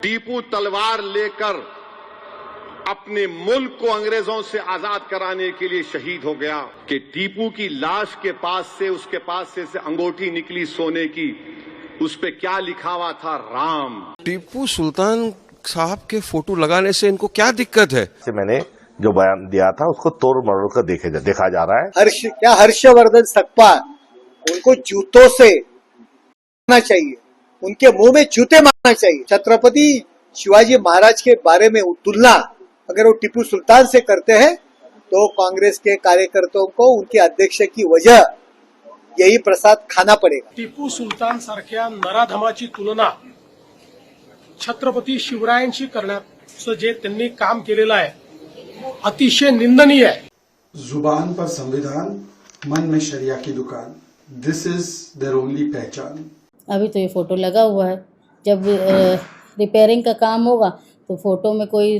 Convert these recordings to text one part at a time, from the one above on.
टीपू तलवार लेकर अपने मुल्क को अंग्रेजों से आजाद कराने के लिए शहीद हो गया कि टीपू की लाश के पास से उसके पास से अंगूठी निकली सोने की, उस पे क्या लिखा हुआ था, राम। टीपू सुल्तान साहब के फोटो लगाने से इनको क्या दिक्कत है? मैंने जो बयान दिया था उसको तोड़ मरोड़ कर देखा जा रहा है। हर्षवर्धन सकपाल, उनको जूतों से मारना चाहिए, उनके मुंह में जूते मारना चाहिए। छत्रपति शिवाजी महाराज के बारे में तुलना अगर वो टीपू सुल्तान से करते हैं तो कांग्रेस के कार्यकर्ताओं को उनके अध्यक्ष की वजह यही प्रसाद खाना पडेगा। टीपू सुलतान सारख्या नराधमाची तुलना छत्रपती शिवरायांशी करण्याचं जे त्यांनी काम केलेलं आहे अतिशय निंदनीय आहे। जुबान पर संविधान, मन में शरिया की दुकान, दिस इज देयर ओनली पहचान। अभी तो ये फोटो लगा हुआ है, जब रिपेयरिंग का काम होगा तो फोटो में कोई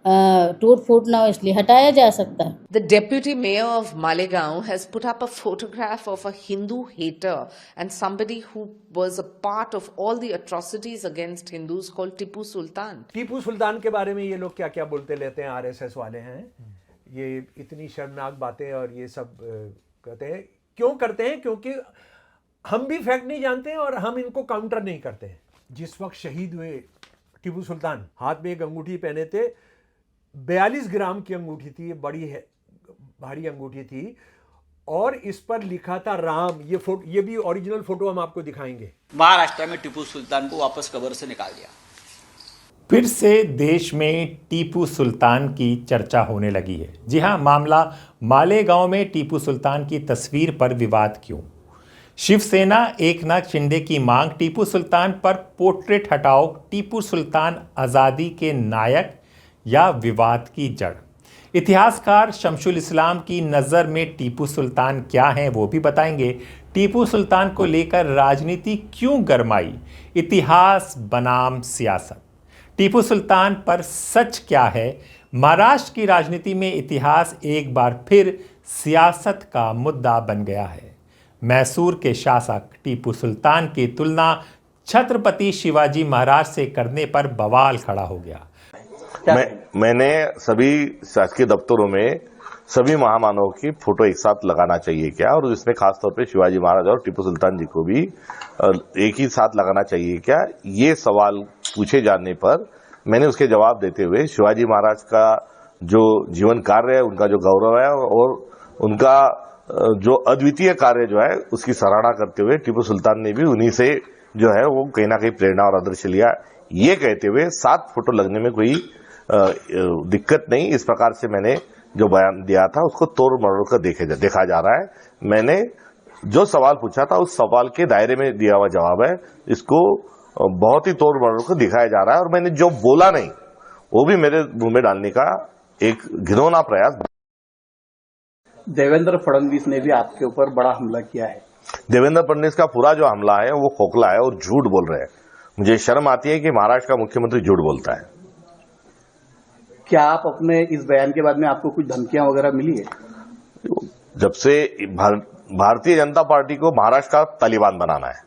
टूट फूट ना हो इसलिए हटाया जा सकता है। The deputy mayor of Malegaon has put up a photograph of a Hindu hater and somebody who was a part of all the atrocities against Hindus called Tipu Sultan. Tipu Sultan के बारे में ये लोग क्या क्या बोलते लेते हैं, आरएसएस वाले हैं, ये इतनी शर्मनाक बातें और ये सब कहते हैं। क्यों करते हैं? क्योंकि हम भी फैक्ट नहीं जानते हैं और हम इनको काउंटर नहीं करते हैं। जिस वक्त शहीद हुए टीपू सुल्तान, हाथ में एक अंगूठी पहने थे, 42 ग्राम की अंगूठी थी, बड़ी है, भारी अंगूठी थी और इस पर लिखा था राम। ये भी ओरिजिनल फोटो हम आपको दिखाएंगे। महाराष्ट्र में टीपू सुल्तान को वापस कब्र से निकाल दिया। फिर से देश में टीपू सुल्तान की चर्चा होने लगी है। जी हां, मामला मालेगांव में टीपू सुल्तान की तस्वीर पर विवाद क्यों? शिवसेना एकनाथ शिंदे की मांग, टीपू सुल्तान पर पोर्ट्रेट हटाओ, टीपू सुल्तान आज़ादी के नायक या विवाद की जड़। इतिहासकार शमशुल इस्लाम की नज़र में टीपू सुल्तान क्या हैं वो भी बताएंगे। टीपू सुल्तान को लेकर राजनीति क्यों गरमाई, इतिहास बनाम सियासत। टीपू सुल्तान पर सच क्या है? महाराष्ट्र की राजनीति में इतिहास एक बार फिर सियासत का मुद्दा बन गया है। मैसूर के शासक टीपू सुल्तान की तुलना छत्रपति शिवाजी महाराज से करने पर बवाल खड़ा हो गया। मैंने सभी शासकीय दफ्तरों में सभी महामानवों की फोटो एक साथ लगाना चाहिए क्या, और इसमें खासतौर पे शिवाजी महाराज और टीपू सुल्तान जी को भी एक ही साथ लगाना चाहिए क्या, ये सवाल पूछे जाने पर मैंने उसके जवाब देते हुए शिवाजी महाराज का जो जीवन कार्य है, उनका जो गौरव है और उनका जो अद्वितीय कार्य जो है उसकी सराहना करते हुए टीपू सुल्तान ने भी उन्हीं से जो है वो कहीं ना कहीं प्रेरणा और आदर्श लिया, ये कहते हुए 7 फोटो लगने में कोई दिक्कत नहीं। इस प्रकार से मैंने जो बयान दिया था उसको तोड़ मरोड़ कर देखा जा रहा है। मैंने जो सवाल पूछा था उस सवाल के दायरे में दिया हुआ जवाब है, इसको बहुत ही तोड़ मरोड़ कर दिखाया जा रहा है। और मैंने जो बोला नहीं वो भी मेरे मुंह में डालने का एक घिनौना प्रयास। देवेंद्र फडणवीस ने भी आपके ऊपर बड़ा हमला किया है। देवेंद्र फडणवीस का पूरा जो हमला है वो खोखला है और झूठ बोल रहे हैं। मुझे शर्म आती है कि महाराष्ट्र का मुख्यमंत्री झूठ बोलता है। क्या आप अपने इस बयान के बाद में आपको कुछ धमकियां वगैरह मिली है? जब से भारतीय जनता पार्टी को महाराष्ट्र का तालिबान बनाना है,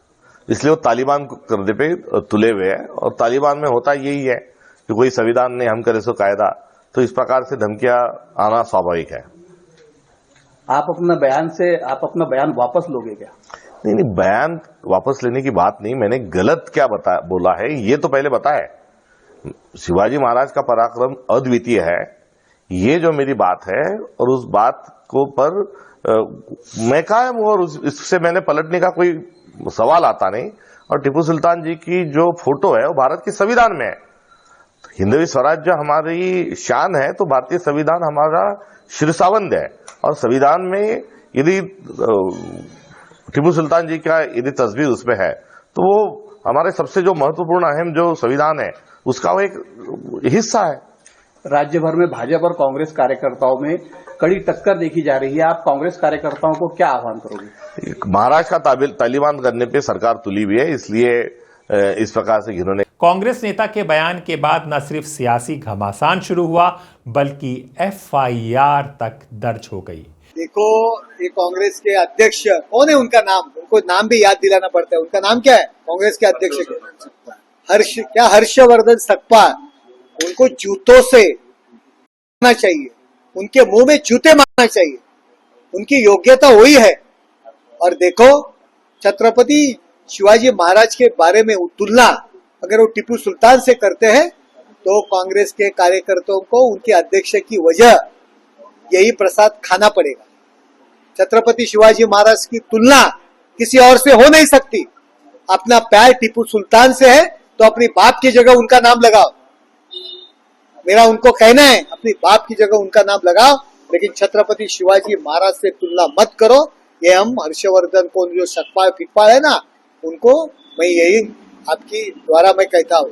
इसलिए वो तालिबान करने पे तुले हुए हैं। और तालिबान में होता यही है कि कोई संविधान ने हम करे सो कायदा, तो इस प्रकार से धमकियां आना स्वाभाविक है। आप अपना बयान वापस लोगे क्या? नहीं, बयान वापस लेने की बात नहीं, मैंने गलत क्या बोला है ये तो पहले बताया। शिवाजी महाराज का पराक्रम अद्वितीय है, ये जो मेरी बात है और उस बात को पर मैं कायम हूं और इससे मैंने पलटने का कोई सवाल आता नहीं। और टीपू सुल्तान जी की जो फोटो है वो भारत के संविधान में है। हिंदवी स्वराज्य हमारी शान है, तो भारतीय संविधान हमारा शीर्षावंद है। और संविधान में यदि टीपू सुल्तान जी का यदि तस्वीर उसमें है तो वो हमारे सबसे जो महत्वपूर्ण अहम जो संविधान है उसका वो एक हिस्सा है। राज्य भर में भाजपा और कांग्रेस कार्यकर्ताओं में कड़ी टक्कर देखी जा रही है, आप कांग्रेस कार्यकर्ताओं को क्या आह्वान करोगे? महाराष्ट्र का तालिबान करने पे सरकार तुली हुई है, इसलिए इस प्रकार से जिन्होंने। कांग्रेस नेता के बयान के बाद न सिर्फ सियासी घमासान शुरू हुआ बल्कि एफआईआर तक दर्ज हो गई। देखो, ये कांग्रेस के अध्यक्ष कौन है, उनका नाम, उनको नाम भी याद दिलाना पड़ता है। उनका नाम क्या है? कांग्रेस के अध्यक्ष हर्षवर्धन सकपाल, उनको जूतों से मारना चाहिए, उनके मुंह में जूते मारना चाहिए। उनकी योग्यता वही है। और देखो, छत्रपति शिवाजी महाराज के बारे में तुलना अगर वो टीपू सुल्तान से करते हैं तो कांग्रेस के कार्यकर्ताओं को उनके अध्यक्ष की वजह यही प्रसाद खाना पड़ेगा। छत्रपति शिवाजी महाराज की तुलना किसी और से हो नहीं सकती। अपना प्यार टीपू सुल्तान से है तो अपनी बाप की जगह उनका नाम लगाओ। मेरा उनको कहना है, अपनी बाप की जगह उनका नाम लगाओ, लेकिन छत्रपति शिवाजी महाराज से तुलना मत करो। ये हम हर्षवर्धन को जो सकपाल फिकपाल है ना, उनको मैं यही आपकी द्वारा मैं कहता हूँ।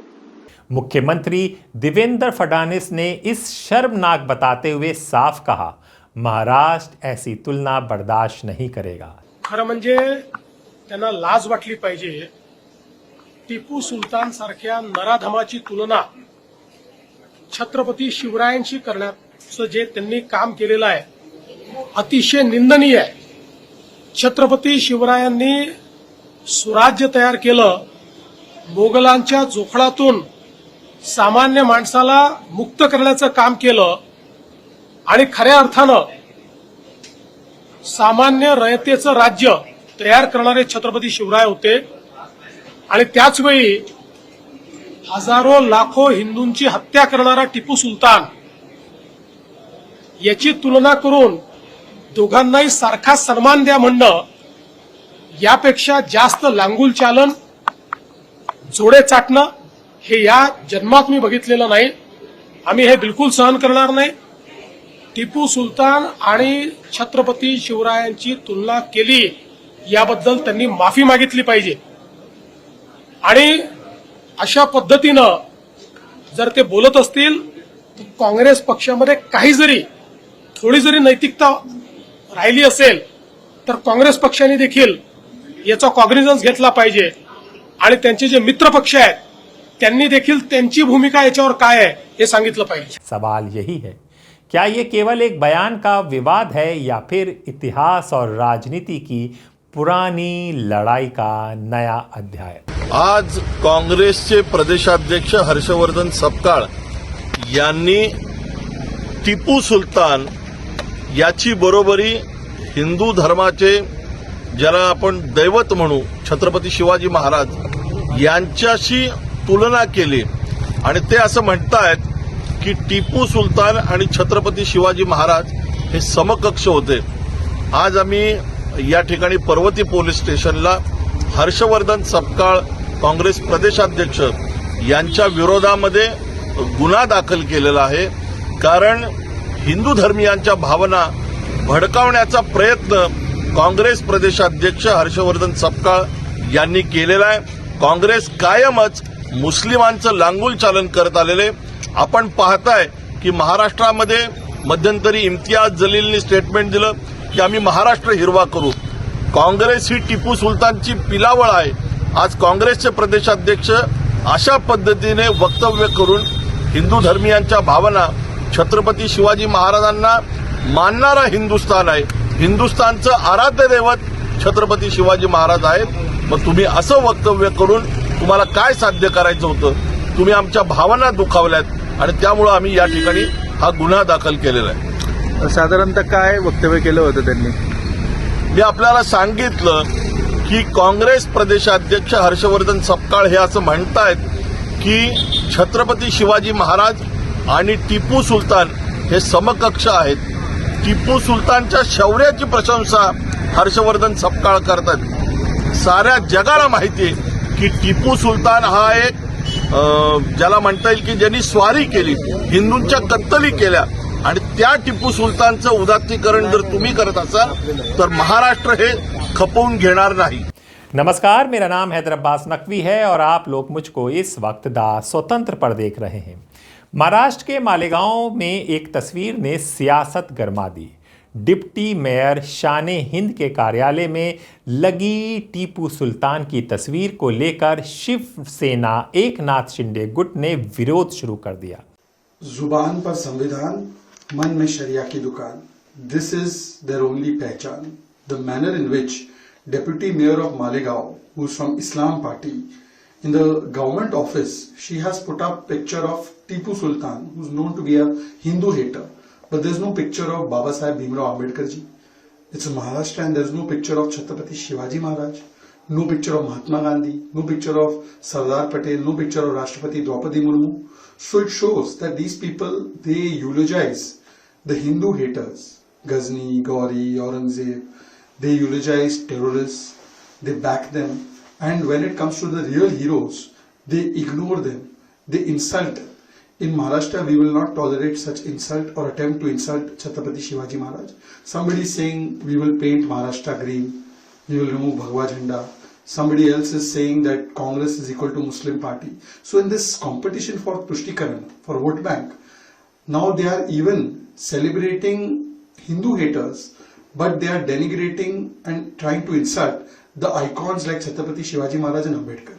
मुख्यमंत्री देवेंद्र फडणवीस ने इस शर्मनाक बताते हुए साफ कहा, महाराष्ट्र ऐसी तुलना बर्दाश्त नहीं करेगा। खरं म्हणजे त्यांना लाज वाटली पाहिजे। टिपू सुलतान सारख्या नराधमाची तुलना छत्रपती शिवरायांशी करण्याचं जे त्यांनी काम केलेलं आहे अतिशय निंदनीय आहे। छत्रपती शिवरायांनी स्वराज्य तयार केलं, मोगलांच्या जोखडातून सामान्य माणसाला मुक्त करण्याचं काम केलं आणि खऱ्या अर्थानं सामान्य रयतेचं राज्य तयार करणारे छत्रपती शिवराय होते। आणि त्याच वेळी हजारो लाखो हिंदूंची हत्या करणारा टिपू सुलतान, याची तुलना करून दोघांनाही सारखा सन्मान द्या म्हणणं यापेक्षा जास्त लांगुल चालन, जोडे चाटणं हे या जन्मात मी बघितलेलं नाही। आम्ही हे बिलकुल सहन करणार नाही। टिपू सुलतान आणि छत्रपती शिवरायांची तुलना केली याबद्दल त्यांनी माफी मागितली पाहिजे। आणि अशा पद्धतीनं जर ते बोलत असतील तर काँग्रेस पक्षामध्ये काही जरी थोडी जरी नैतिकता राहिली असेल तर काँग्रेस पक्षाने देखील याचा कॉग्निझन्स घेतला पाहिजे आणि त्यांचे जे मित्र पक्ष आहेत त्यांनी देखील त्यांची भूमिका याच्यावर काय आहे हे सांगितलं पाहिजे। सवाल यही है, क्या ये केवल एक बयान का विवाद है या फिर इतिहास और राजनीति की पुरानी लड़ाई का नया अध्याय? आज काँग्रेसचे प्रदेशाध्यक्ष हर्षवर्धन सपकाळ यांनी टिपू सुलतान याची बरोबरी हिंदू धर्माचे ज्याला आपण दैवत म्हणू छत्रपती शिवाजी महाराज यांच्याशी तुलना केली आणि ते असं म्हणतायत की टिपू सुलतान आणि छत्रपती शिवाजी महाराज हे समकक्ष होते। आज आम्ही या ठिकाणी पर्वती पोलीस स्टेशनला हर्षवर्धन सपकाळ काँग्रेस प्रदेशाध्यक्ष यांच्या विरोधामध्ये गुन्हा दाखल केलेला आहे, कारण हिंदू धर्मीयांच्या भावना भडकावण्याचा प्रयत्न काँग्रेस प्रदेशाध्यक्ष हर्षवर्धन सपकाळ यांनी केलेला आहे। काँग्रेस कायमच मुस्लिमांचं लांगुल चालन करत आलेले आपण पाहताय की महाराष्ट्रामध्ये मध्यंतरी इम्तियाज जलीलनी स्टेटमेंट दिलं की आम्ही महाराष्ट्र हिरवा करू। काँग्रेस ही टिपू सुलतानची पिलावळ आहे। आज काँग्रेसचे प्रदेशाध्यक्ष अशा पद्धतीने वक्तव्य करून हिंदू धर्मीयांच्या भावना, छत्रपती शिवाजी महाराजांना मानणारा हिंदुस्थान आहे, हिंदुस्थानचं आराध्य दैवत छत्रपती शिवाजी महाराज आहेत। मग तुम्ही असं वक्तव्य करून तुम्हाला काय साध्य करायचं होतं? तुम्ही आमच्या भावना दुखावल्यात आणि त्यामुळे आम्ही या ठिकाणी हा गुन्हा दाखल केलेला आहे। साधारणतः काय वक्तव्य केलं होतं त्यांनी? मी आपल्याला सांगितलं की काँग्रेस प्रदेशाध्यक्ष हर्षवर्धन सपकाळ हे असं म्हणतायत की छत्रपती शिवाजी महाराज आणि टिपू सुलतान हे समकक्ष आहेत। टिपू सुलतानच्या शौर्याची प्रशंसा हर्षवर्धन सपकाळ करतात। साऱ्या जगाला माहिती आहे की टिपू सुलतान हा एक ज्याला म्हणता येईल की ज्यांनी स्वारी केली, हिंदूंच्या कत्तली केल्या, आणि त्या टिपू सुलतानचं उदात्तीकरण जर तुम्ही करत असाल तर महाराष्ट्र हे खपवून घेणार नाही। नमस्कार, मेरा नाम हैदर अब्बास नकवी है और आप लोग मुझको इस वक्त दा स्वतंत्र पर देख रहे हैं। महाराष्ट्र के मालेगांव में एक तस्वीर ने सियासत गरमा दी। डिप्टी मेयर शान हिंद के कार्यालय में लगी टीपू सुल्तान की तस्वीर को लेकर शिवसेना एकनाथ शिंदे गुट ने विरोध शुरू कर दिया। जुबान पर संविधान, मन में शरिया की दुकान, दिस इज देयर ओनली पहचान। The manner in which Deputy Mayor of Malegaon, who is from Islam Party, in the government office, she has put up picture of Tipu Sultan, who's known to be a Hindu hater. But there's no picture of Baba Saheb Bhimrao Ambedkar ji. It's Maharashtra and there's no picture of Chhatrapati Shivaji Maharaj, no picture of Mahatma Gandhi, no picture of Sardar Patel, no picture of Rashtrapati Draupadi Murmu. So it shows that these people, they eulogize the Hindu haters, Ghazni, Gauri, Aurangzeb. They eulogize terrorists, they back them. And when it comes to the real heroes, they ignore them, they insult them. In Maharashtra, we will not tolerate such insult or attempt to insult Chhatrapati Shivaji Maharaj. Somebody is saying we will paint Maharashtra green, we will remove Bhagwa Jhanda. Somebody else is saying that Congress is equal to Muslim party. So in this competition for Pushtikaran, for vote bank, now they are even celebrating Hindu haters, but they are denigrating and trying to insult the icons like Chhatrapati Shivaji Maharaj and Ambedkar.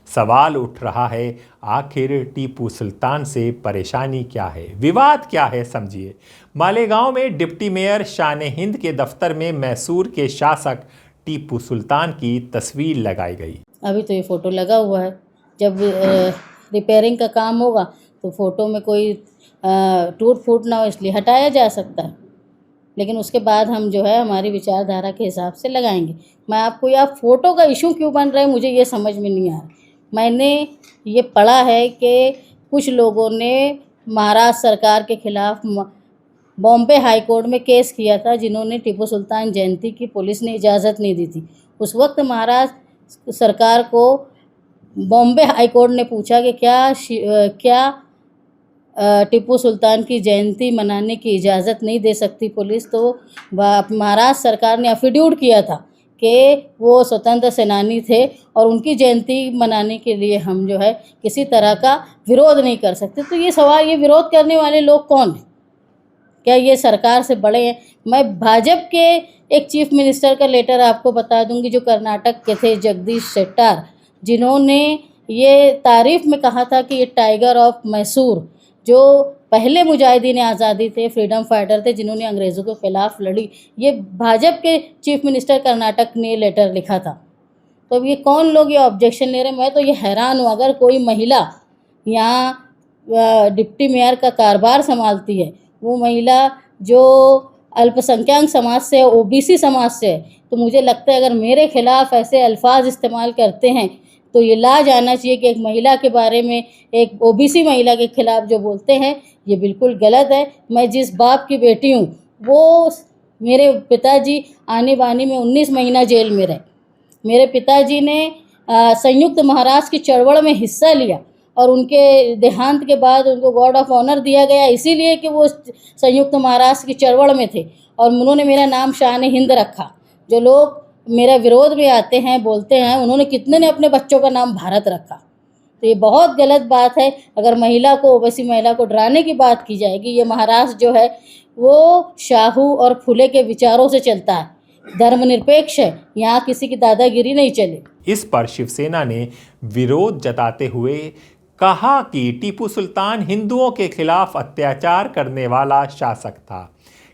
सवाल उठ रहा है, आखिर टीपू सुल्तान से परेशानी क्या है, विवाद क्या है, समझिए। मालेगांव में डिप्टी मेयर शान हिंद के दफ्तर में मैसूर के शासक टीपू सुल्तान की तस्वीर लगाई गई। अभी तो ये फ़ोटो लगा हुआ है, जब रिपेयरिंग का काम होगा तो फ़ोटो में कोई टूट फूट ना हो इसलिए हटाया जा सकता है, लेकिन उसके बाद हम जो है हमारी विचारधारा के हिसाब से लगाएंगे। मैं आपको यह फ़ोटो का इशू क्यों बन रहा है मुझे ये समझ में नहीं आ रहा। मैंने ये पढ़ा है कि कुछ लोगों ने महाराष्ट्र सरकार के खिलाफ बॉम्बे हाई कोर्ट में केस किया था, जिन्होंने टीपू सुल्तान जयंती की पुलिस ने इजाज़त नहीं दी थी। उस वक्त महाराष्ट्र सरकार को बॉम्बे हाई कोर्ट ने पूछा कि क्या टीपू सुल्तान की जयंती मनाने की इजाज़त नहीं दे सकती पुलिस, तो महाराष्ट्र सरकार ने एफिडेविट किया था कि वो स्वतंत्र सेनानी थे और उनकी जयंती मनाने के लिए हम जो है किसी तरह का विरोध नहीं कर सकते। तो ये सवाल, ये विरोध करने वाले लोग कौन हैं? क्या ये सरकार से बड़े हैं? मैं भाजपा के एक चीफ मिनिस्टर का लेटर आपको बता दूंगी, जो कर्नाटक के थे, जगदीश शेट्टार, जिन्होंने ये तारीफ में कहा था कि ये टाइगर ऑफ मैसूर, जो पहले मुजाहिदीन आज़ादी थे, फ्रीडम फाइटर थे, जिन्होंने अंग्रेज़ों के ख़िलाफ़ लड़ी, ये भाजपा के चीफ मिनिस्टर कर्नाटक ने लेटर लिखा था। तो अब ये कौन लोग ये ऑब्जेक्शन ले रहे हैं? मैं तो ये हैरान हूँ। अगर कोई महिला यहाँ डिप्टी मेयर का कारोबार संभालती है, वो महिला जो अल्पसंख्यक समाज से, ओबीसी समाज से है, तो मुझे लगता है अगर मेरे खिलाफ़ ऐसे अल्फाज इस्तेमाल करते हैं तो ये लाज आना चाहिए कि एक महिला के बारे में, एक ओबीसी महिला के खिलाफ जो बोलते हैं, ये बिल्कुल गलत है। मैं जिस बाप की बेटी हूँ, वो मेरे पिताजी आने बानी में 19 महीना जेल में रहे। मेरे पिताजी ने संयुक्त महाराष्ट्र की चळवळ में हिस्सा लिया और उनके देहांत के बाद उनको गॉर्ड ऑफ ऑनर दिया गया, इसीलिए कि वो संयुक्त महाराष्ट्र की चळवळ में थे और उन्होंने मेरा नाम शान हिंद रखा। जो लोग मेरा विरोध में आते हैं, बोलते हैं, उन्होंने कितने ने अपने बच्चों का नाम भारत रखा। तो ये बहुत गलत बात है। अगर महिला को, ओबीसी महिला को डराने की बात की जाएगी, ये महाराष्ट्र जो है वो शाहू और फुले के विचारों से चलता है, धर्मनिरपेक्ष है, यहाँ किसी की दादागिरी नहीं चले। इस पर शिवसेना ने विरोध जताते हुए कहा कि टीपू सुल्तान हिंदुओं के खिलाफ अत्याचार करने वाला शासक था,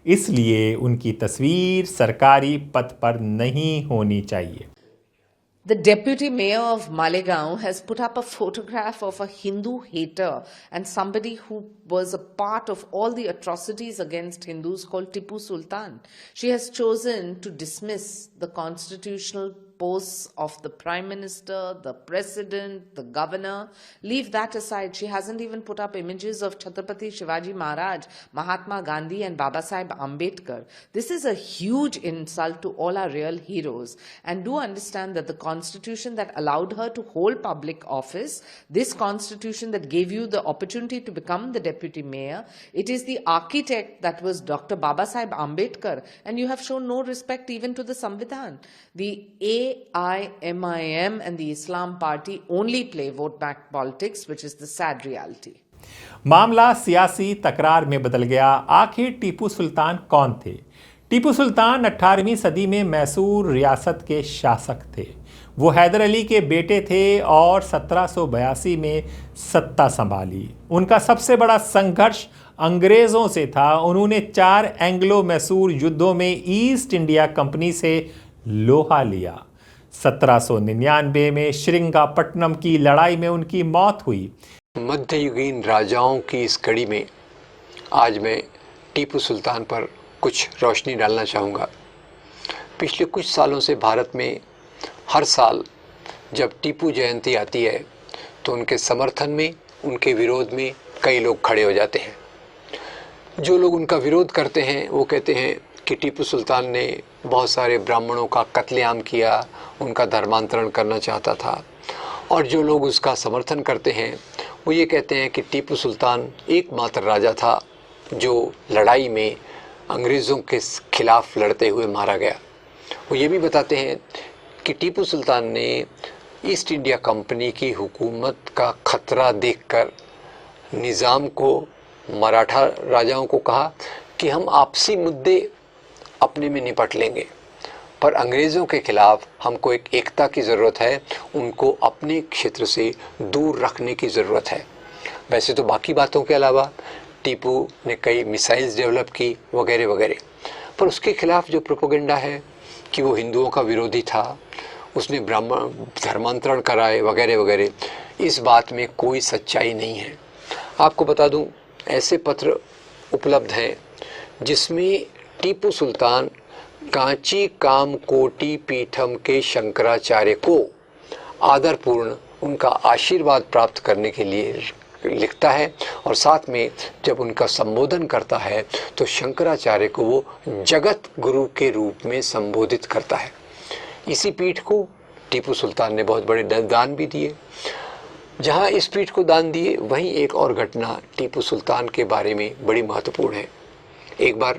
इसलिए उनकी तस्वीर सरकारी पद पर नहीं होनी चाहिए। The deputy mayor of Malegaon has put up a photograph of a Hindu hater and somebody who was a part of all the atrocities against Hindus called Tipu Sultan. She has chosen to dismiss the constitutional posts of the Prime Minister, the President, the Governor. Leave that aside. She hasn't even put up images of Chhatrapati Shivaji Maharaj, Mahatma Gandhi and Baba Saheb Ambedkar. This is a huge insult to all our real heroes. And do understand that the constitution that allowed her to hold public office, this constitution that gave you the opportunity to become the deputy mayor, it is the architect that was Dr. Baba Saheb Ambedkar, and you have shown no respect even to the Samvidhan. The AIMIM and the Islam Party only play vote bank politics, which is the sad reality. मामला सियासी तकरार में बदल गया। आखिर टीपू सुल्तान कौन थे? टीपू सुल्तान 18वीं सदी में मैसूर रियासत के शासक थे। वो हैदर अली के बेटे थे और 1782 में सत्ता संभाली। उनका सबसे बड़ा संघर्ष अंग्रेज़ों से था। उन्होंने 4 एंग्लो मैसूर युद्धों में ईस्ट इंडिया कंपनी से लोहा लिया। 1799 में श्रीरंगपट्टनम की लड़ाई में उनकी मौत हुई। मध्ययुगीन राजाओं की इस कड़ी में आज मैं टीपू सुल्तान पर कुछ रोशनी डालना चाहूँगा। पिछले कुछ सालों से भारत में हर साल जब टीपू जयंती आती है तो उनके समर्थन में, उनके विरोध में कई लोग खड़े हो जाते हैं। जो लोग उनका विरोध करते हैं वो कहते हैं कि टीपू सुल्तान ने बहुत सारे ब्राह्मणों का कत्लेआम किया, उनका धर्मांतरण करना चाहता था। और जो लोग उसका समर्थन करते हैं वो ये कहते हैं कि टीपू सुल्तान एकमात्र राजा था जो लड़ाई में अंग्रेज़ों के खिलाफ लड़ते हुए मारा गया। वो ये भी बताते हैं कि टीपू सुल्तान ने ईस्ट इंडिया कंपनी की हुकूमत का खतरा देखकर निज़ाम को, मराठा राजाओं को कहा कि हम आपसी मुद्दे अपने में निपट लेंगे, पर अंग्रेज़ों के खिलाफ हमको एक एकता की ज़रूरत है, उनको अपने क्षेत्र से दूर रखने की ज़रूरत है। वैसे तो बाकी बातों के अलावा टीपू ने कई मिसाइल्स डेवलप की वगैरह वगैरह, पर उसके खिलाफ जो प्रोपेगेंडा है कि वो हिंदुओं का विरोधी था, उसने ब्राह्मण धर्मांतरण कराए वगैरह वगैरह, इस बात में कोई सच्चाई नहीं है। आपको बता दूं, ऐसे पत्र उपलब्ध हैं जिसमें टीपू सुल्तान कांची कामकोटि पीठम के शंकराचार्य को आदरपूर्ण उनका आशीर्वाद प्राप्त करने के लिए लिखता है, और साथ में जब उनका संबोधन करता है तो शंकराचार्य को वो जगत गुरु के रूप में संबोधित करता है। इसी पीठ को टीपू सुल्तान ने बहुत बड़े दान भी दिए। जहाँ इस पीठ को दान दिए वहीं एक और घटना टीपू सुल्तान के बारे में बड़ी महत्वपूर्ण है। एक बार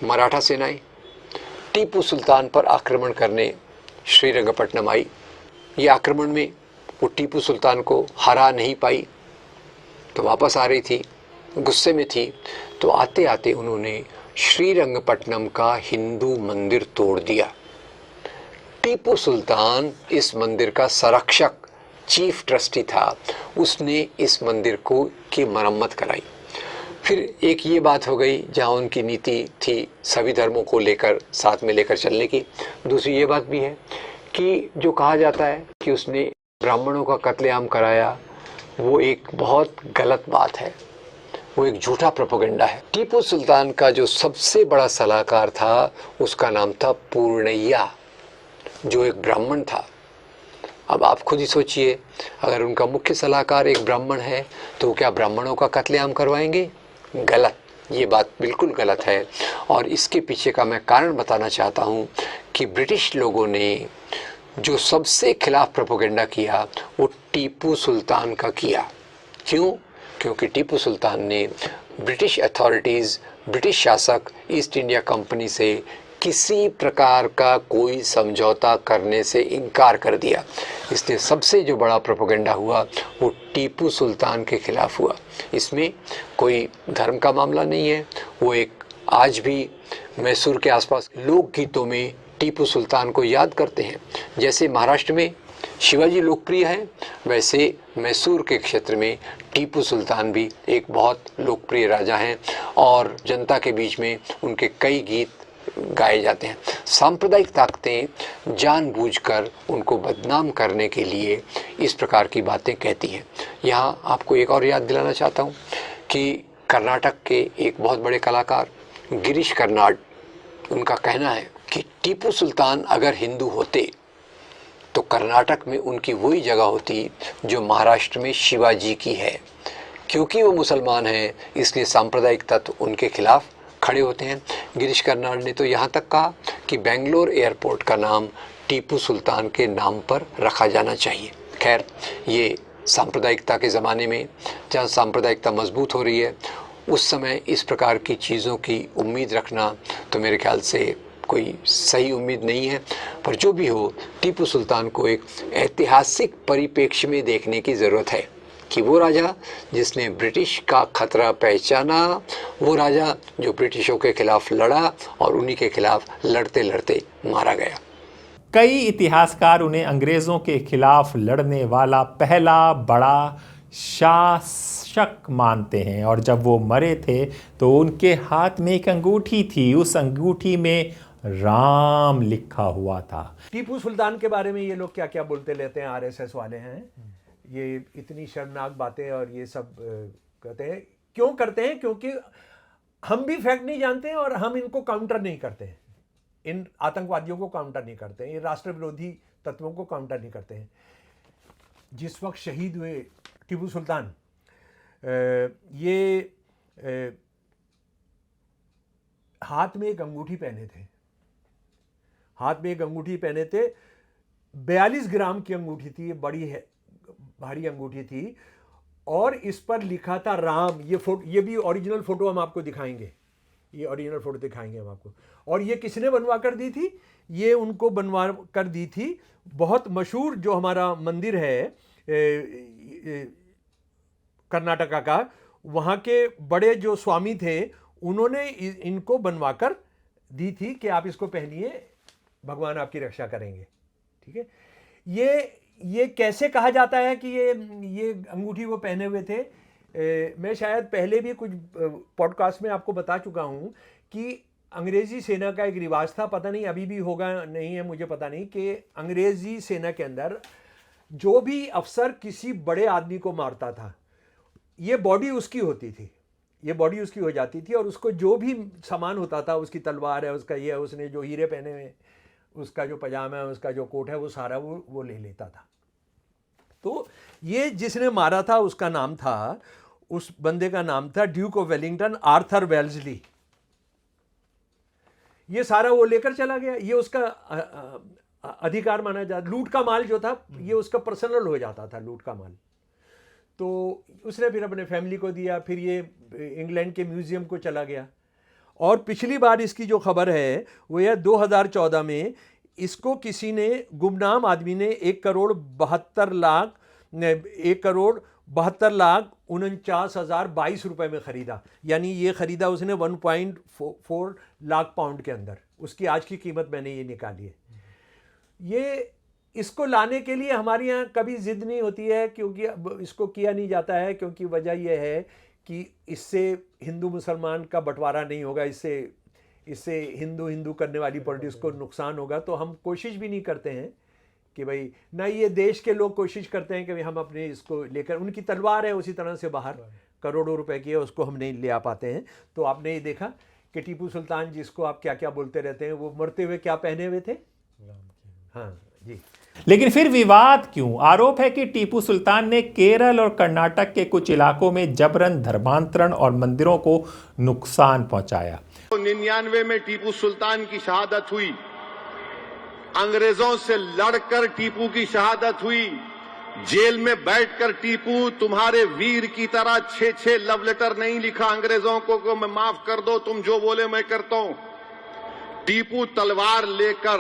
मराठा सेनाएं टीपू सुल्तान पर आक्रमण करने श्रीरंगपट्टनम आई। ये आक्रमण में वो टीपू सुल्तान को हरा नहीं पाई तो वापस आ रही थी, गुस्से में थी, तो आते आते उन्होंने श्रीरंगपट्टनम का हिंदू मंदिर तोड़ दिया। टीपू सुल्तान इस मंदिर का संरक्षक, चीफ ट्रस्टी था, उसने इस मंदिर की मरम्मत कराई। फिर एक ये बात हो गई जहाँ उनकी नीति थी सभी धर्मों को लेकर साथ में लेकर चलने की। दूसरी ये बात भी है कि जो कहा जाता है कि उसने ब्राह्मणों का कत्लेआम कराया, वो एक बहुत गलत बात है, वो एक झूठा प्रोपेगेंडा है। टीपू सुल्तान का जो सबसे बड़ा सलाहकार था उसका नाम था पूर्णैया, जो एक ब्राह्मण था। अब आप खुद ही सोचिए, अगर उनका मुख्य सलाहकार एक ब्राह्मण है तो क्या ब्राह्मणों का कत्लेआम करवाएंगे? गलत, ये बात बिल्कुल गलत है। और इसके पीछे का मैं कारण बताना चाहता हूँ कि ब्रिटिश लोगों ने जो सबसे खिलाफ प्रोपेगेंडा किया वो टीपू सुल्तान का किया। क्यों? क्योंकि टीपू सुल्तान ने ब्रिटिश अथॉरिटीज़, ब्रिटिश शासक ईस्ट इंडिया कंपनी से किसी प्रकार का कोई समझौता करने से इनकार कर दिया। इसलिए सबसे जो बड़ा प्रोपेगेंडा हुआ वो टीपू सुल्तान के खिलाफ हुआ। इसमें कोई धर्म का मामला नहीं है। वो एक आज भी मैसूर के आसपास लोकगीतों में टीपू सुल्तान को याद करते हैं। जैसे महाराष्ट्र में शिवाजी लोकप्रिय है, वैसे मैसूर के क्षेत्र में टीपू सुल्तान भी एक बहुत लोकप्रिय राजा हैं और जनता के बीच में उनके कई गीत गाए जाते हैं। सांप्रदायिक ताकतें जानबूझकर उनको बदनाम करने के लिए इस प्रकार की बातें कहती हैं। यहाँ आपको एक और याद दिलाना चाहता हूँ कि कर्नाटक के एक बहुत बड़े कलाकार गिरीश कर्नाड, उनका कहना है कि टीपू सुल्तान अगर हिंदू होते तो कर्नाटक में उनकी वही जगह होती जो महाराष्ट्र में शिवाजी की है। क्योंकि वो मुसलमान हैं इसलिए सांप्रदायिक तत्व उनके खिलाफ खड़े होते हैं। गिरीश कर्नाड ने तो यहाँ तक कहा कि बेंगलोर एयरपोर्ट का नाम टीपू सुल्तान के नाम पर रखा जाना चाहिए। खैर, ये सांप्रदायिकता के ज़माने में जहाँ सांप्रदायिकता मजबूत हो रही है उस समय इस प्रकार की चीज़ों की उम्मीद रखना तो मेरे ख्याल से कोई सही उम्मीद नहीं है। पर जो भी हो, टीपू सुल्तान को एक ऐतिहासिक परिप्रेक्ष्य में देखने की ज़रूरत है कि वो राजा जिसने ब्रिटिश का खतरा पहचाना, वो राजा जो ब्रिटिशों के खिलाफ लड़ा और उन्हीं के खिलाफ लड़ते लड़ते मारा गया। कई इतिहासकार उन्हें अंग्रेज़ों के खिलाफ लड़ने वाला पहला बड़ा शासक मानते हैं और जब वो मरे थे तो उनके हाथ में एक अंगूठी थी। उस अंगूठी में राम लिखा हुआ था। टीपू सुल्तान के बारे में ये लोग क्या क्या बोलते लेते हैं, आरएसएस वाले हैं, ये इतनी शर्मनाक बातें और ये सब कहते हैं। क्यों करते हैं? क्योंकि हम भी फैक्ट नहीं जानते हैं और हम इनको काउंटर नहीं करते हैं, इन आतंकवादियों को काउंटर नहीं करते हैं, ये राष्ट्र विरोधी तत्वों को काउंटर नहीं करते हैं। जिस वक्त शहीद हुए टीपू सुल्तान, ये हाथ में एक अंगूठी पहने थे, हाथ में एक अंगूठी पहने थे, 42 ग्राम की अंगूठी थी, बड़ी है, भारी अंगूठी थी, और इस पर लिखा था राम। ये भी ओरिजिनल फोटो हम आपको दिखाएंगे, ये ओरिजिनल फोटो दिखाएंगे हम आपको। और ये किसने बनवा कर दी थी? ये उनको बनवा कर दी थी बहुत मशहूर जो हमारा मंदिर है कर्नाटका का, वहाँ के बड़े जो स्वामी थे, उन्होंने इनको बनवा कर दी थी कि आप इसको पहनिए, भगवान आपकी रक्षा करेंगे। ठीक है, ये कैसे कहा जाता है कि ये अंगूठी वो पहने हुए थे? मैं शायद पहले भी कुछ पॉडकास्ट में आपको बता चुका हूँ कि अंग्रेज़ी सेना का एक रिवाज था, पता नहीं अभी भी होगा नहीं है, मुझे पता नहीं, कि अंग्रेज़ी सेना के अंदर जो भी अफसर किसी बड़े आदमी को मारता था, ये बॉडी उसकी होती थी, ये बॉडी उसकी हो जाती थी, और उसको जो भी सामान होता था, उसकी तलवार है, उसका ये है, उसने जो हीरे पहने हुए, उसका जो पजामा है, उसका जो कोट है, वो सारा वो ले लेता था। तो ये जिसने मारा था उसका नाम था, उस बंदे का नाम था Duke of Wellington, Arthur Wellesley. ये सारा वो लेकर चला गया, ये उसका अधिकार माना जाता। लूट का माल जो था ये उसका पर्सनल हो जाता था, लूट का माल। तो उसने फिर अपने फैमिली को दिया, फिर ये इंग्लैंड के म्यूजियम को चला गया। और पिछली बार इसकी जो खबर है वो यह 2014 में इसको किसी ने, गुमनाम आदमी ने 1,72,49,022 रुपए में ख़रीदा। यानी ये ख़रीदा उसने 1.4 लाख पाउंड के अंदर। उसकी आज की कीमत मैंने ये निकाली है। ये इसको लाने के लिए हमारे यहाँ कभी ज़िद नहीं होती है, क्योंकि इसको किया नहीं जाता है, क्योंकि वजह यह है कि इससे हिंदू मुसलमान का बंटवारा नहीं होगा, इससे हिंदू करने वाली पॉलिटिक्स को नुकसान होगा। तो हम कोशिश भी नहीं करते हैं कि भाई, ना ये देश के लोग कोशिश करते हैं कि भाई हम अपने इसको लेकर, उनकी तलवार है उसी तरह से बाहर करोड़ों रुपए की है, उसको हम नहीं ले आ पाते हैं। तो आपने ये देखा कि टीपू सुल्तान, जिसको आप क्या क्या बोलते रहते हैं, वो मरते हुए क्या पहने हुए थे? हाँ जी। लेकिन फिर विवाद क्यों? आरोप है कि टीपू सुल्तान ने केरल और कर्नाटक के कुछ इलाकों में जबरन धर्मांतरण और मंदिरों को नुकसान पहुंचाया। 99 में टीपू सुल्तान की शहादत हुई, अंग्रेजों से लड़कर टीपू की शहादत हुई, जेल में बैठकर टीपू तुम्हारे वीर की तरह 6 लव लेटर नहीं लिखा अंग्रेजों को मैं माफ कर दो, तुम जो बोले मैं करता हूं। टीपू तलवार लेकर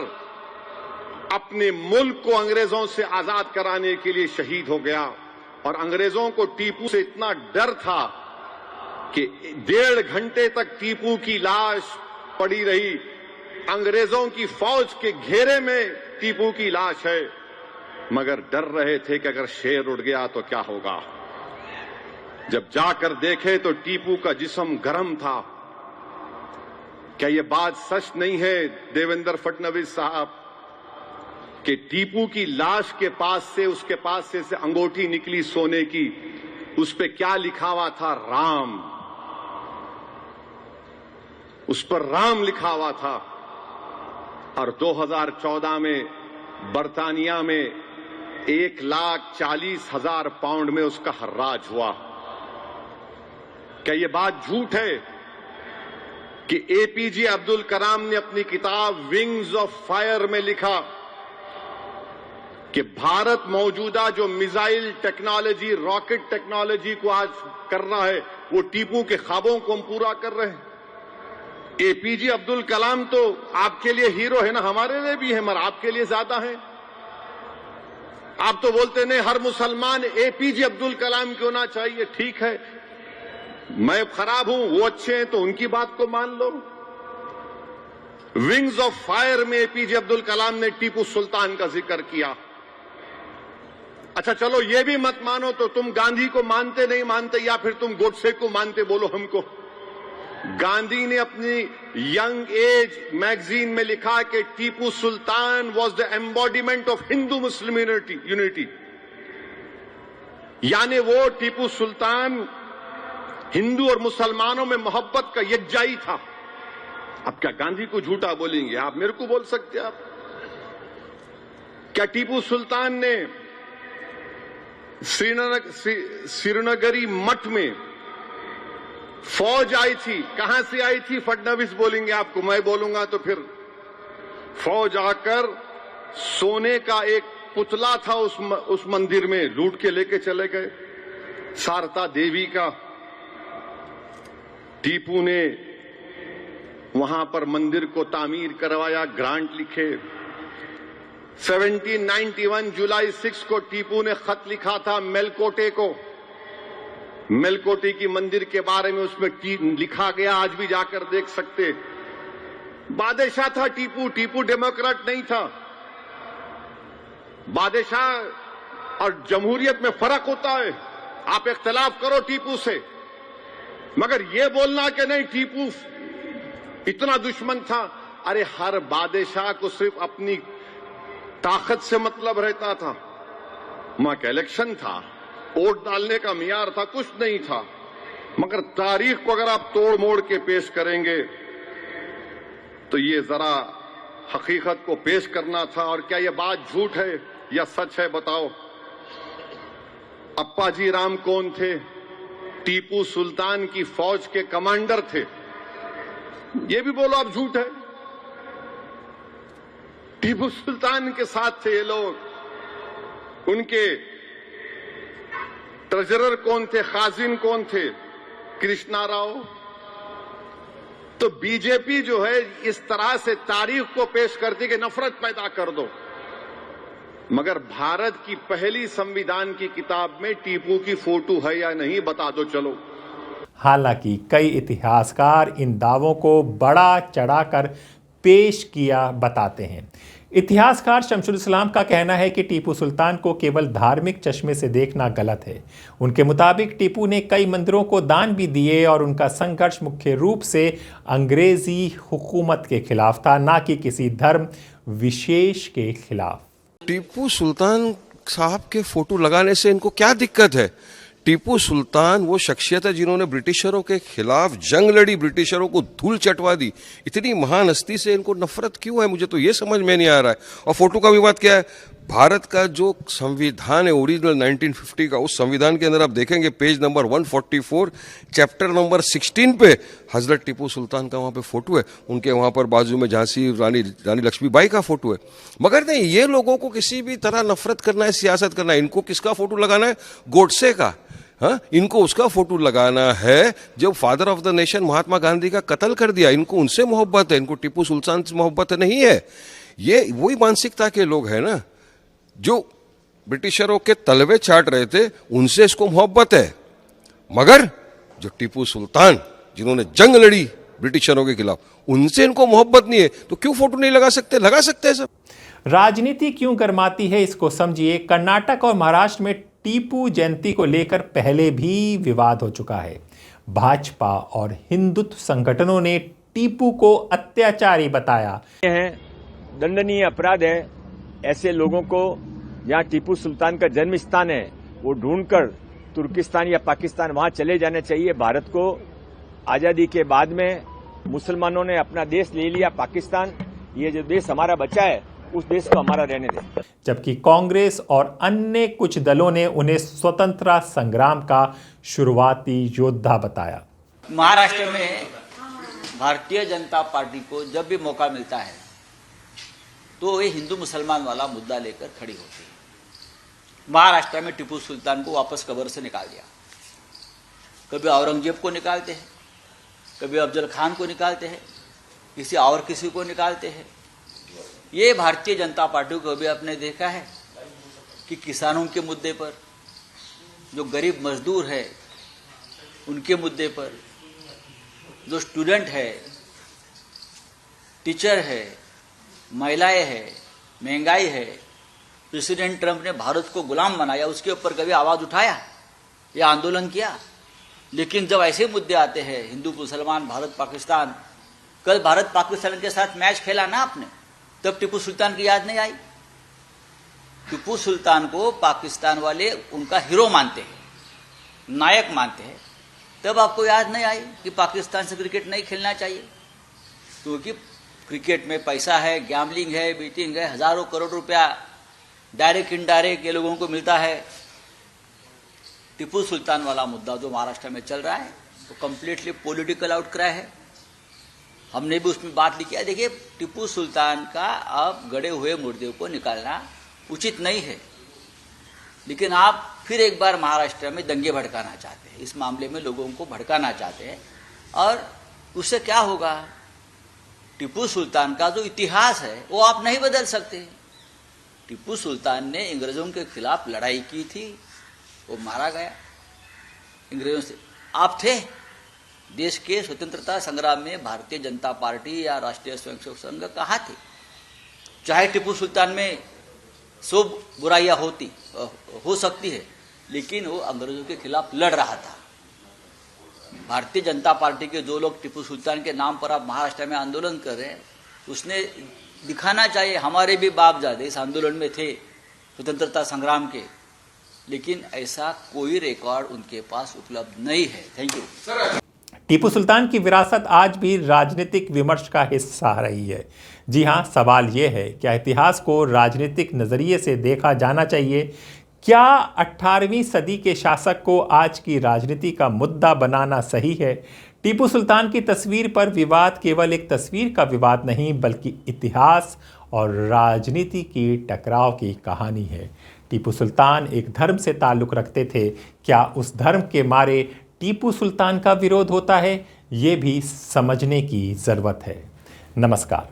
अपने मुल्क को अंग्रेजों से आजाद कराने के लिए शहीद हो गया। और अंग्रेजों को टीपू से इतना डर था कि 1.5 घंटे तक टीपू की लाश पड़ी रही। अंग्रेजों की फौज के घेरे में टीपू की लाश है, मगर डर रहे थे कि अगर शेर उड़ गया तो क्या होगा। जब जाकर देखे तो टीपू का जिस्म गर्म था। क्या यह बात सच नहीं है देवेंद्र फडणवीस साहब कि टीपू की लाश के पास से, उसके पास से अंगूठी निकली सोने की, उस पे क्या लिखा हुआ था? राम। उस पर राम लिखा हुआ था। और 2014 में बर्तानिया में 1,40,000 पाउंड में उसका हर्राज हुआ। क्या यह बात झूठ है कि एपीजे अब्दुल कलाम ने अपनी किताब विंग्स ऑफ फायर में लिखा कि भारत मौजूदा जो मिसाइल टेक्नोलॉजी, रॉकेट टेक्नोलॉजी को आज कर रहा है, वो टीपू के ख्वाबों को हम पूरा कर रहे हैं। एपीजे अब्दुल कलाम तो आपके लिए हीरो है ना, हमारे लिए भी है, मगर आपके लिए ज्यादा है। आप तो बोलते नहीं हर मुसलमान एपीजे अब्दुल कलाम क्यों ना चाहिए। ठीक है, मैं खराब हूं, वो अच्छे हैं, तो उनकी बात को मान लो। विंग्स ऑफ फायर में एपीजे अब्दुल कलाम ने टीपू सुल्तान का जिक्र किया। अच्छा चलो ये भी मत मानो तो तुम गांधी को मानते नहीं मानते, या फिर तुम गोडसे को मानते, बोलो हमको। गांधी ने अपनी यंग एज मैगजीन में लिखा कि Tipu Sultan was the embodiment of Hindu Muslim unity, यानी वो टीपू सुल्तान हिंदू और मुसलमानों में मोहब्बत का यज्जाई था। अब क्या गांधी को झूठा बोलेंगे आप? मेरे को बोल सकते हैं आप? क्या टीपू सुल्तान ने श्रीनगरी मठ में फौज आई थी, कहां से आई थी फडणवीस बोलेंगे आपको, मैं बोलूंगा तो फिर फौज आकर सोने का एक पुतला था उस मंदिर में लूट के लेके चले गए, शारदा देवी का। टीपू ने वहां पर मंदिर को तामीर करवाया, ग्रांट लिखे। 1791 जुलाई 6 को टीपू ने खत लिखा था मेलकोटे को, मेलकोटे की मंदिर के बारे में उसमें लिखा गया, आज भी जाकर देख सकते। बादशाह था टीपू, टीपू डेमोक्रेट नहीं था। बादशाह और जमहूरियत में फर्क होता है, आप इख्तलाफ करो टीपू से, मगर यह बोलना कि नहीं टीपू इतना दुश्मन था। अरे हर बादशाह को सिर्फ अपनी ताकत से मतलब रहता था, वहां का इलेक्शन था, वोट डालने का मियार था, कुछ नहीं था। मगर तारीख को अगर आप तोड़ मोड़ के पेश करेंगे तो ये जरा हकीकत को पेश करना था। और क्या ये बात झूठ है या सच है बताओ? अप्पाजी राम कौन थे? टीपू सुल्तान की फौज के कमांडर थे। ये भी बोलो आप झूठ है? टीपू सुल्तान के साथ थे ये लोग। उनके ट्रेजरर कौन थे? खाजिन कौन थे? कृष्णा राव। तो बीजेपी जो है इस तरह से तारीख को पेश करती कि नफरत पैदा कर दो, मगर भारत की पहली संविधान की किताब में टीपू की फोटो है या नहीं बता दो चलो। हालांकि कई इतिहासकार इन दावों को बड़ा चढ़ाकर पेश किया बताते हैं। इतिहासकार शमसुल इस्लाम का कहना है कि टीपू सुल्तान को केवल धार्मिक चश्मे से देखना गलत है। उनके मुताबिक टीपू ने कई मंदिरों को दान भी दिए और उनका संघर्ष मुख्य रूप से अंग्रेजी हुकूमत के खिलाफ था, ना कि किसी धर्म विशेष के खिलाफ। टीपू सुल्तान साहब के फोटो लगाने से इनको क्या दिक्कत है? टीपू सुल्तान वो शख्सियत है जिन्होंने ब्रिटिशरों के खिलाफ जंग लड़ी, ब्रिटिशरों को धूल चटवा दी। इतनी महान हस्ती से इनको नफरत क्यों है? मुझे तो ये समझ में नहीं आ रहा है। और फोटो का विवाद क्या है? भारत का जो संविधान है ओरिजिनल 1950 का, उस संविधान के अंदर आप देखेंगे पेज नंबर 144 चैप्टर नंबर 16 पे हजरत टीपू सुल्तान का वहाँ पे फोटो है। उनके वहाँ पर बाजू में झांसी रानी लक्ष्मीबाई का फोटो है। मगर नहीं, ये लोगों को किसी भी तरह नफरत करना है, सियासत करना है। इनको किसका फोटो लगाना है? गोडसे का। हाँ, इनको उसका फोटो लगाना है जो father of the nation Mahatma Gandhi का कत्ल कर दिया। इनको उनसे मोहब्बत है, इनको टीपू सुल्तान से मोहब्बत नहीं है। ये वही मानसिकता के लोग हैं ना जो ब्रिटिशरों के तलवे चाट रहे थे, उनसे इसको मोहब्बत है। मगर जो टीपू सुल्तान जिन्होंने जंग लड़ी ब्रिटिशरों के खिलाफ, उनसे इनको मोहब्बत नहीं है। तो क्यों फोटो नहीं लगा सकते? लगा सकते हैं सब। राजनीति क्यों गरमाती है इसको समझिए। कर्नाटक और महाराष्ट्र में टीपू जयंती को लेकर पहले भी विवाद हो चुका है। भाजपा और हिंदुत्व संगठनों ने टीपू को अत्याचारी बताया है, दंडनीय अपराध है। ऐसे लोगों को जहां टीपू सुल्तान का जन्म स्थान है वो ढूंढकर तुर्किस्तान या पाकिस्तान वहां चले जाने चाहिए। भारत को आजादी के बाद में मुसलमानों ने अपना देश ले लिया पाकिस्तान, ये जो देश हमारा बचा है उस देश को हमारा रहने दें। जबकि कांग्रेस और अन्य कुछ दलों ने उन्हें स्वतंत्रता संग्राम का शुरुआती योद्धा बताया। महाराष्ट्र में भारतीय जनता पार्टी को जब भी मौका मिलता है तो ये हिंदू मुसलमान वाला मुद्दा लेकर खड़ी होती है। महाराष्ट्र में टीपू सुल्तान को वापस कब्र से निकाल दिया, कभी औरंगजेब को निकालते हैं, कभी अफजल खान को निकालते हैं, किसी को निकालते हैं। ये भारतीय जनता पार्टी को भी आपने देखा है कि किसानों के मुद्दे पर, जो गरीब मजदूर है उनके मुद्दे पर, जो स्टूडेंट है, टीचर है, महिलाएं है, महंगाई है, प्रेसिडेंट ट्रंप ने भारत को गुलाम बनाया, उसके ऊपर कभी आवाज उठाया या आंदोलन किया? लेकिन जब ऐसे मुद्दे आते हैं, हिंदू मुसलमान, भारत पाकिस्तान, कल भारत पाकिस्तान के साथ मैच खेला ना आपने, तब टीपू सुल्तान की याद नहीं आई? टीपू सुल्तान को पाकिस्तान वाले उनका हीरो मानते हैं, नायक मानते हैं, तब आपको याद नहीं आई कि पाकिस्तान से क्रिकेट नहीं खेलना चाहिए? क्योंकि क्रिकेट में पैसा है, गैम्बलिंग है, बीटिंग है, हजारों करोड़ रुपया डायरेक्ट इनडायरेक्ट ये लोगों को मिलता है। टीपू सुल्तान वाला मुद्दा जो महाराष्ट्र में चल रहा है वो कंप्लीटली पॉलिटिकल आउटक्राई है। हमने भी उसमें बात लिखी है। देखिए, टीपू सुल्तान का अब गड़े हुए मुर्दे को निकालना उचित नहीं है, लेकिन आप फिर एक बार महाराष्ट्र में दंगे भड़काना चाहते हैं, इस मामले में लोगों को भड़काना चाहते हैं, और उससे क्या होगा? टीपू सुल्तान का जो इतिहास है वो आप नहीं बदल सकते। टीपू सुल्तान ने अंग्रेजों के खिलाफ लड़ाई की थी, वो मारा गया अंग्रेजों से। आप थे देश के स्वतंत्रता संग्राम में, भारतीय जनता पार्टी या राष्ट्रीय स्वयंसेवक संघ कहाँ थे? चाहे टीपू सुल्तान में 100 बुराइयां हो सकती है, लेकिन वो अंग्रेजों के खिलाफ लड़ रहा था। भारतीय जनता पार्टी के जो लोग टीपू सुल्तान के नाम पर आप महाराष्ट्र में आंदोलन कर रहे हैं, उसने दिखाना चाहिए हमारे भी बापदादे इस आंदोलन में थे स्वतंत्रता संग्राम के, लेकिन ऐसा कोई रिकॉर्ड उनके पास उपलब्ध नहीं है। Thank you. टीपू सुल्तान की विरासत आज भी राजनीतिक विमर्श का हिस्सा रही है। जी हाँ, सवाल ये है, क्या इतिहास को राजनीतिक नज़रिए से देखा जाना चाहिए? क्या 18वीं सदी के शासक को आज की राजनीति का मुद्दा बनाना सही है? टीपू सुल्तान की तस्वीर पर विवाद केवल एक तस्वीर का विवाद नहीं, बल्कि इतिहास और राजनीति की टकराव की कहानी है। टीपू सुल्तान एक धर्म से ताल्लुक़ रखते थे। क्या उस धर्म के मारे टीपू सुल्तान का विरोध होता है? ये भी समझने की ज़रूरत है। नमस्कार।